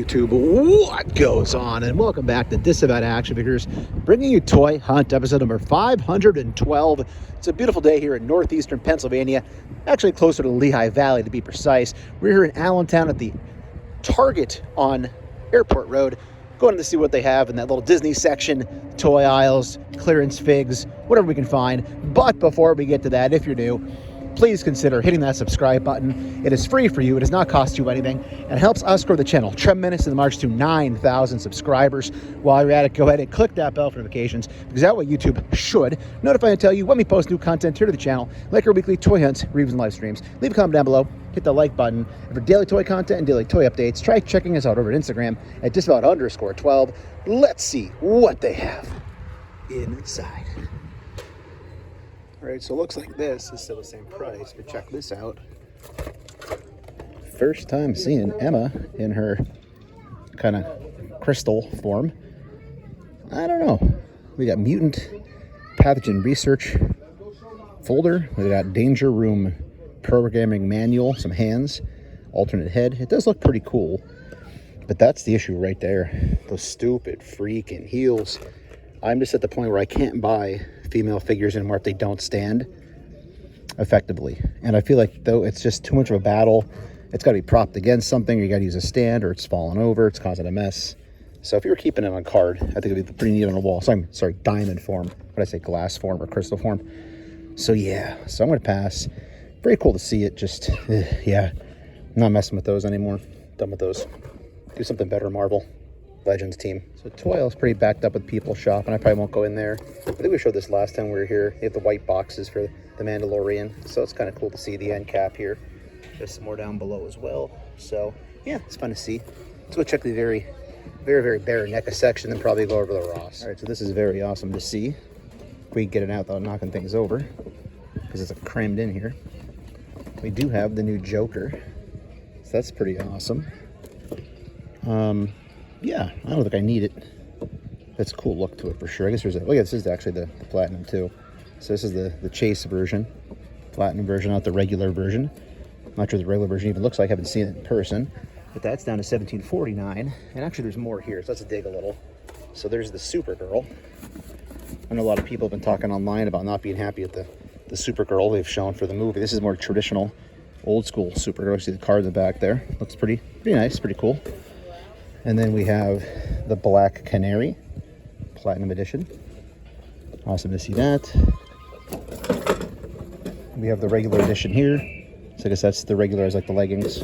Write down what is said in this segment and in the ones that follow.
YouTube, what goes on? And welcome back to Disavowed Action Figures, bringing you Toy Hunt episode number 512. It's a beautiful day here in northeastern Pennsylvania, actually closer to Lehigh Valley to be precise. We're here in Allentown at the Target on Airport Road, going to see what they have in that little Disney section, toy aisles, clearance figs, whatever we can find. But before we get to that, if you're new, please consider hitting that subscribe button. It is free for you. It does not cost you anything, and it helps us grow the channel tremendously in the march to 9,000 subscribers. While you're at it, go ahead and click that bell for notifications, because that's what YouTube should notify and tell you when we post new content here to the channel, like our weekly toy hunts, reviews, and live streams. Leave a comment down below. Hit the like button. And for daily toy content and daily toy updates, try checking us out over at Instagram at Disavowed_12. Let's see what they have inside. All right, so it looks like this is still the same price, but check this out. First time seeing Emma in her kind of crystal form. I don't know. We got mutant pathogen research folder. We got danger room programming manual, some hands, alternate head. It does look pretty cool, but that's the issue right there. Those stupid freaking heels. I'm just at the point where I can't buy female figures anymore if they don't stand effectively. And I feel like, though, it's just too much of a battle. It's got to be propped against something, or you got to use a stand, or it's falling over, it's causing a mess. So if you were keeping it on card, I think it'd be pretty neat on a wall. So I'm sorry, diamond form. What did I say, glass form or crystal form? So yeah, so I'm going to pass. Very cool to see it, just, yeah. I'm not messing with those anymore. Done with those. Do something better, Marvel Legends team. So toy aisle's pretty backed up with people shopping. I probably won't go in there. I think we showed this last time we were here. They have the white boxes for the Mandalorian, so it's kind of cool to see the end cap here. There's some more down below as well. So yeah, it's fun to see. Let's go check the very bare NECA section, then probably go over to the Ross. All right, so this is very awesome to see. If we can get it out without knocking things over, because it's crammed in here. We do have the new Joker, so that's pretty awesome. Yeah, I don't think I need it. That's a cool look to it for sure. I guess there's a, oh yeah, this is actually the platinum too. So this is the chase version, platinum version, not the regular version. I'm not sure the regular version even looks like. I haven't seen it in person, but that's down to $17.49. And actually there's more here, so let's dig a little. So there's the Supergirl. I know a lot of people have been talking online about not being happy with the Supergirl they've shown for the movie. This is more traditional, old school Supergirl. See the card in the back there. Looks pretty nice, pretty cool. And then we have the Black Canary, Platinum Edition. Awesome to see that. We have the regular edition here. So I guess that's the regular, as like the leggings.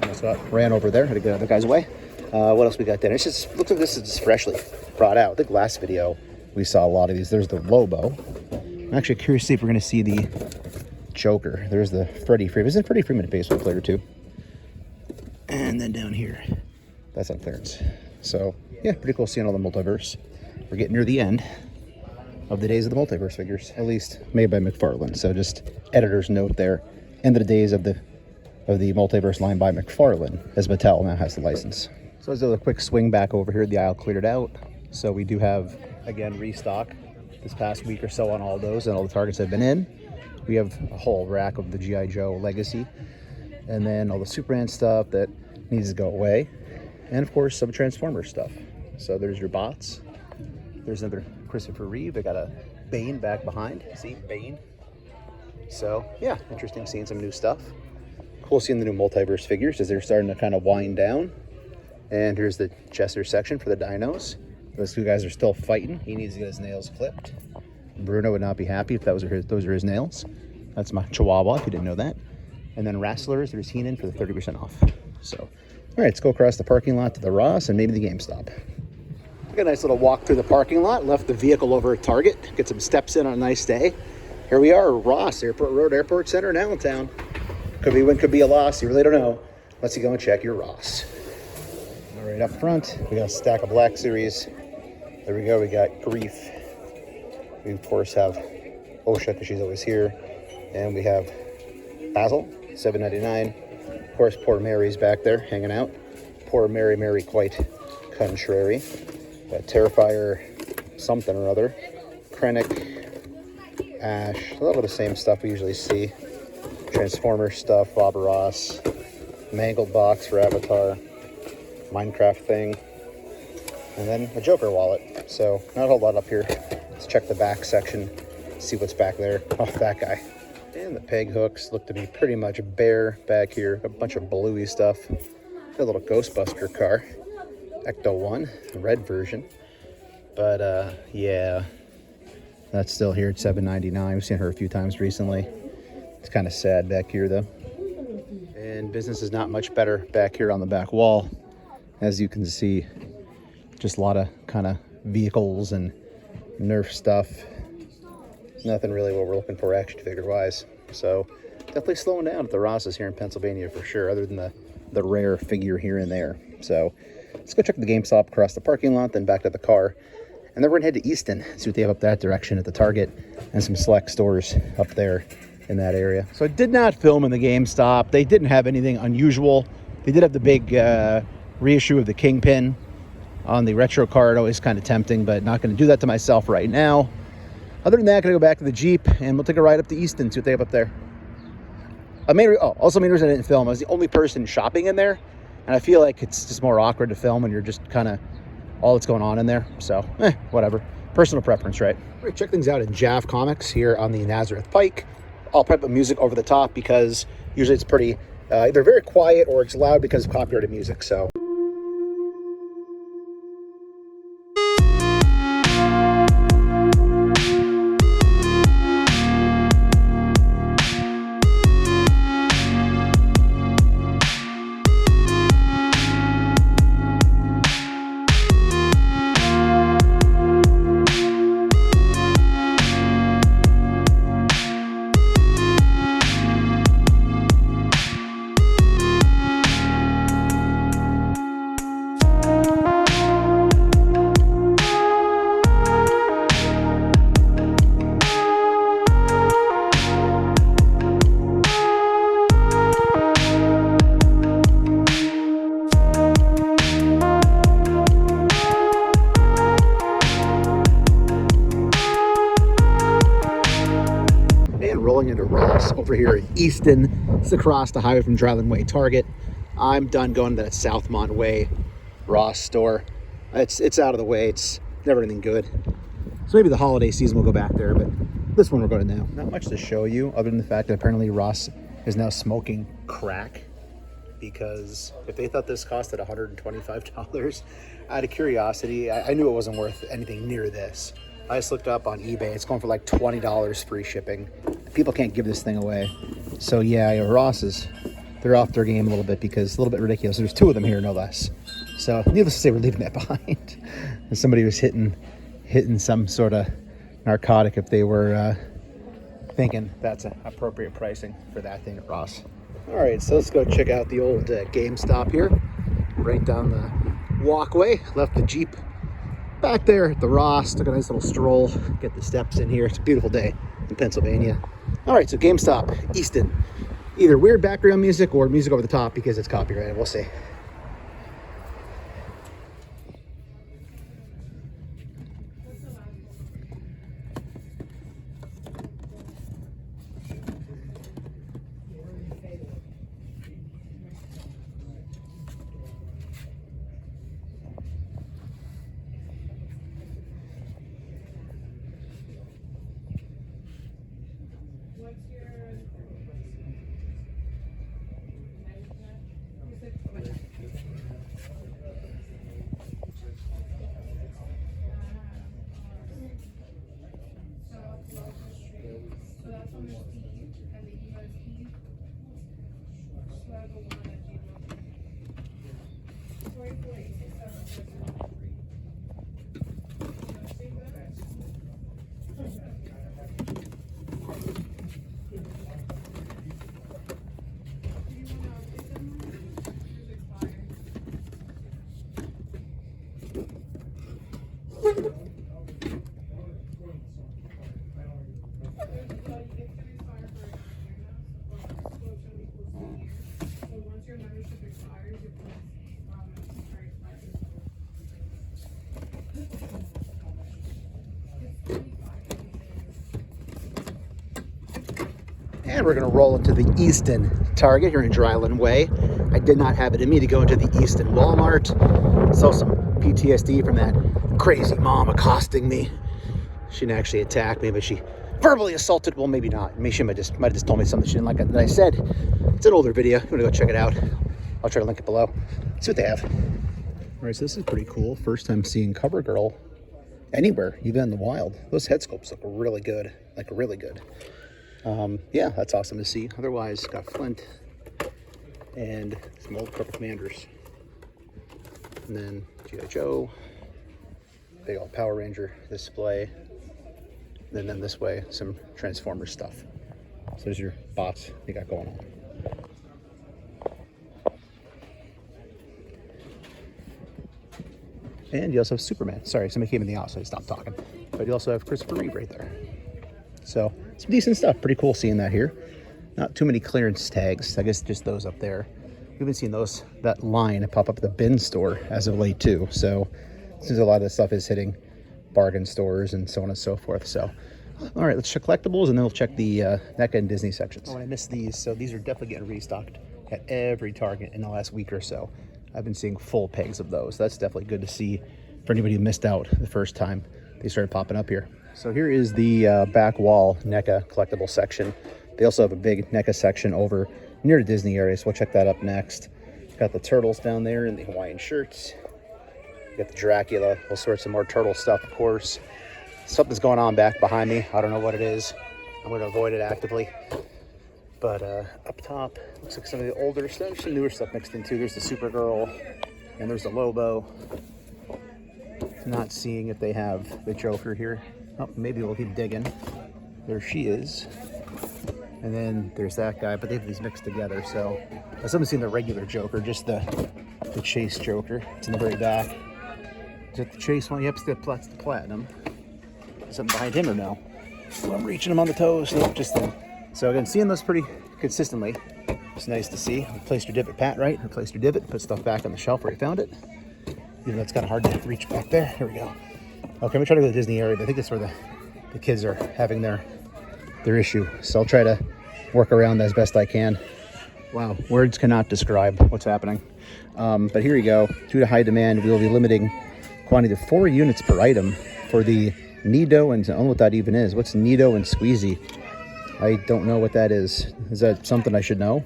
Almost ran over there, had to get other guys away. What else we got there? It's just, looks like this is just freshly brought out. I think last video we saw a lot of these. There's the Lobo. I'm actually curious to see if we're going to see the Joker. There's the Freddie Freeman. Isn't Freddie Freeman a baseball player too? And then down here, that's on clearance. So yeah, pretty cool seeing all the Multiverse. We're getting near the end of the days of the Multiverse figures, at least made by McFarlane. So just editor's note there. End of the days of the Multiverse line by McFarlane, as Mattel now has the license. So let's do a quick swing back over here. The aisle cleared out. So we do have, again, restock this past week or so on all those, and all the Targets have been in. We have a whole rack of the G.I. Joe Legacy, and then all the Superman stuff that needs to go away. And of course, some Transformers stuff. So there's your bots. There's another Christopher Reeve. They got a Bane back behind. See, Bane. So yeah, interesting seeing some new stuff. Cool seeing the new Multiverse figures as they're starting to kind of wind down. And here's the Chester section for the dinos. Those two guys are still fighting. He needs to get his nails clipped. Bruno would not be happy if those are his nails. That's my Chihuahua, if you didn't know that. And then Wrestlers, there's Heenan for the 30% off. So, all right, let's go across the parking lot to the Ross and maybe the GameStop. We got a nice little walk through the parking lot. Left the vehicle over at Target. Get some steps in on a nice day. Here we are, Ross, Airport Road, Airport Center in Allentown. Could be win, could be a loss. You really don't know. Let's go and check your Ross. All right, up front, we got a stack of Black Series. There we go. We got Grief. We, of course, have OSHA because she's always here. And we have Basil, $7.99. Of course, poor Mary's back there hanging out. Poor Mary, quite contrary. Got Terrifier, something or other. Krennic, Ash, a lot of the same stuff we usually see. Transformer stuff, Bob Ross. Mangled box for Avatar. Minecraft thing, and then a Joker wallet. So not a whole lot up here. Let's check the back section, see what's back there. Oh, that guy. And the peg hooks look to be pretty much bare back here. A bunch of bluey stuff. A little Ghostbuster car. Ecto 1, the red version. But yeah, that's still here at $7.99. We've seen her a few times recently. It's kind of sad back here though. And business is not much better back here on the back wall. As you can see, just a lot of kind of vehicles and Nerf stuff. Nothing really what we're looking for action figure wise. So definitely slowing down at the Ross's here in Pennsylvania for sure, other than the rare figure here and there. So let's go check the GameStop across the parking lot, then back to the car. And then we're gonna head to Easton, see what they have up that direction at the Target and some select stores up there in that area. So I did not film in the GameStop. They didn't have anything unusual. They did have the big reissue of the Kingpin on the retro card. Always kind of tempting, but not gonna do that to myself right now. Other than that, gonna go back to the Jeep and we'll take a ride up to Easton, see what they have up there. Also main reason I didn't film, I was the only person shopping in there, and I feel like it's just more awkward to film when you're just kind of all that's going on in there. So, whatever. Personal preference, right? We're gonna check things out in Jaf Comics here on the Nazareth Pike. I'll probably put music over the top because usually it's pretty, either very quiet or it's loud because of copyrighted music, so. Rolling into Ross over here in Easton. It's across the highway from Dryland Way Target. I'm done going to that Southmont Way Ross store. It's out of the way. It's never anything good. So maybe the holiday season we'll go back there, but this one we're going to now. Not much to show you other than the fact that apparently Ross is now smoking crack, because if they thought this costed $125, out of curiosity, I knew it wasn't worth anything near this. I just looked up on eBay. It's going for like $20 free shipping. People can't give this thing away. So yeah, Ross's, they're off their game a little bit because it's a little bit ridiculous. There's two of them here, no less. So needless to say, we're leaving that behind. And somebody was hitting some sort of narcotic if they were thinking that's appropriate pricing for that thing at Ross. All right, so let's go check out the old GameStop here. Right down the walkway, left the Jeep back there at the Ross. Took a nice little stroll, get the steps in here. It's a beautiful day in Pennsylvania. All right, so GameStop, Easton. Either weird background music or music over the top because it's copyrighted. We'll see. And we're gonna roll into the Easton Target here in Dryland Way. I did not have it in me to go into the Easton Walmart. Saw some PTSD from that crazy mom accosting me. She didn't actually attack me, but she verbally assaulted. Well, maybe not. Maybe she might have just told me something she didn't like that I said. It's an older video. You want to go check it out? I'll try to link it below. See what they have. All right, so this is pretty cool. First time seeing CoverGirl anywhere, even in the wild. Those head sculpts look really good, like really good. Yeah, that's awesome to see. Otherwise, got Flint and some old Cobra Commanders. And then G.I. Joe, big old Power Ranger display. And then this way, some Transformers stuff. So there's your bots you got going on. And you also have Superman. Sorry, somebody came in the house, so I stopped talking. But you also have Christopher Reeve right there. So some decent stuff. Pretty cool seeing that here. Not too many clearance tags. I guess just those up there. We've been seeing that line pop up at the bin store as of late too. So since a lot of this stuff is hitting bargain stores and so on and so forth. So, all right, let's check collectibles and then we'll check the NECA and Disney sections. Oh, I missed these. So these are definitely getting restocked at every Target in the last week or so. I've been seeing full pegs of those. That's definitely good to see for anybody who missed out the first time they started popping up here. So here is the back wall NECA collectible section. They also have a big NECA section over near the Disney area, so we'll check that up next. Got the turtles down there and the Hawaiian shirts. Got the Dracula, all sorts of more turtle stuff, of course. Something's going on back behind me. I don't know what it is. I'm going to avoid it actively. But up top, looks like some of the older stuff, some newer stuff mixed in too. There's the Supergirl, and there's the Lobo. Not seeing if they have the Joker here. Oh, maybe we'll keep digging. There she is. And then there's that guy, but they have these mixed together. So I haven't seen the regular Joker, just the Chase Joker. It's in the very back. Is it the Chase one? Yep, that's the Platinum. Something behind him or no? Well, I'm reaching him on the toes. Nope, just them. So again, seeing those pretty consistently. It's nice to see. Replaced your divot, Pat, right? Replaced your divot, put stuff back on the shelf where you found it. Even though it's kind of hard to reach back there. Here we go. Okay, I'm gonna try to go to the Disney area, but I think that's where the kids are having their issue. So I'll try to work around that as best I can. Wow, words cannot describe what's happening. But here you go. Due to high demand, we will be limiting quantity to 4 units per item for the Nido, and I don't know what that even is. What's Nido and Squeezy? I don't know what that is. Is that something I should know?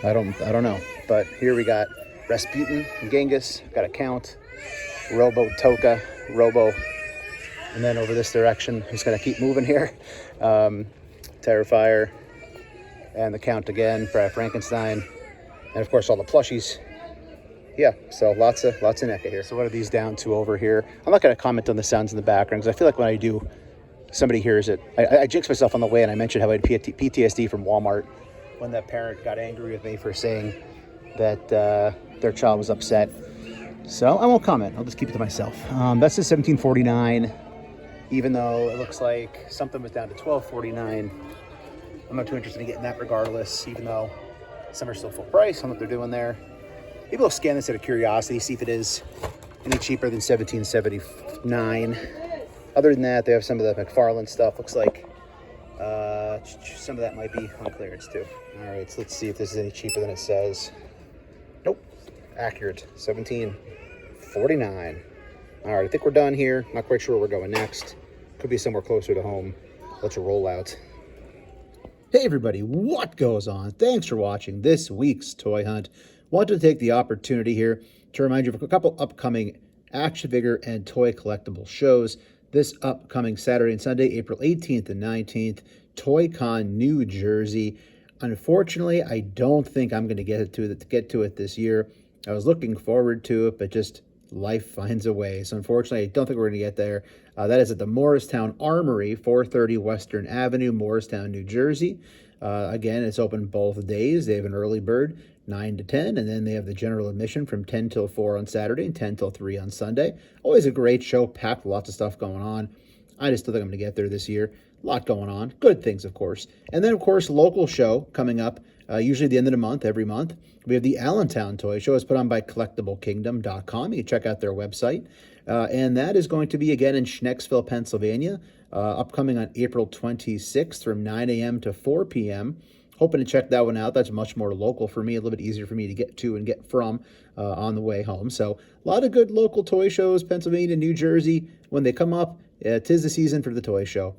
I don't know. But here we got Rasputin, Genghis, got a Count, Robo, Toka, Robo, and then over this direction, I'm just gonna keep moving here. Terrifier, and the Count again, Frankenstein, and of course all the plushies. Yeah, so lots of NECA here. So what are these down to over here? I'm not gonna comment on the sounds in the background because I feel like when I do, somebody hears it. I jinxed myself on the way, and I mentioned how I had PTSD from Walmart when that parent got angry with me for saying that their child was upset. So I won't comment. I'll just keep it to myself. That's the $17.49, even though it looks like something was down to $12.49. I'm not too interested in getting that regardless, even though some are still full price. I don't know what they're doing there. Maybe we'll scan this out of curiosity, see if it is any cheaper than $17.79. Other than that, they have some of the McFarlane stuff. Looks like some of that might be on clearance too. All right, so let's see if this is any cheaper than it says. Nope, accurate, $17.49. All right, I think we're done here. Not quite sure where we're going next. Could be somewhere closer to home. Let's roll out. Hey everybody, what goes on? Thanks for watching this week's Toy Hunt. Wanted to take the opportunity here to remind you of a couple upcoming action figure and toy collectible shows. This upcoming Saturday and Sunday, April 18th and 19th, ToyCon New Jersey. Unfortunately, I don't think I'm going to get to it this year. I was looking forward to it, but just life finds a way. So unfortunately, I don't think we're going to get there. That is at the Morristown Armory, 430 Western Avenue, Morristown, New Jersey. Again, it's open both days. They have an early bird, 9 to 10, and then they have the general admission from 10 till 4 on Saturday and 10 till 3 on Sunday. Always a great show, packed with lots of stuff going on. I just don't think I'm going to get there this year. A lot going on. Good things, of course. And then, of course, local show coming up, usually the end of the month, every month. We have the Allentown Toy Show. It's put on by CollectibleKingdom.com. You can check out their website. And that is going to be, again, in Schnecksville, Pennsylvania, upcoming on April 26th from 9 a.m. to 4 p.m. hoping to check that one out. That's much more local for me, a little bit easier for me to get to and get from on the way home. So a lot of good local toy shows, Pennsylvania, New Jersey. When they come up, 'tis the season for the toy show.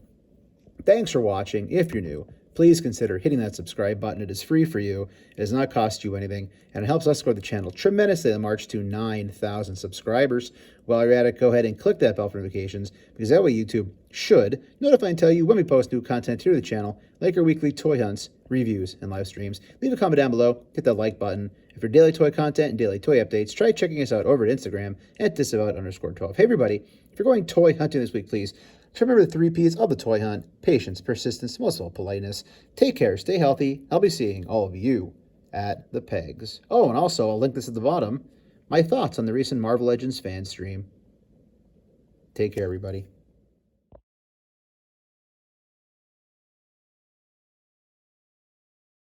Thanks for watching. If you're new, please consider hitting that subscribe button. It is free for you. It does not cost you anything, and it helps us grow the channel tremendously on the march to 9,000 subscribers. While you're at it, go ahead and click that bell for notifications, because that way YouTube should notify and tell you when we post new content here to the channel, like our weekly toy hunts, reviews, and live streams. Leave a comment down below. Hit that like button. And for daily toy content and daily toy updates, try checking us out over at Instagram at Disavowed_12. Hey, everybody, if you're going toy hunting this week, please remember the 3 Ps of the toy hunt: patience, persistence, most of all, politeness. Take care, stay healthy. I'll be seeing all of you at the pegs. Oh, and also, I'll link this at the bottom, my thoughts on the recent Marvel Legends fan stream. Take care, everybody.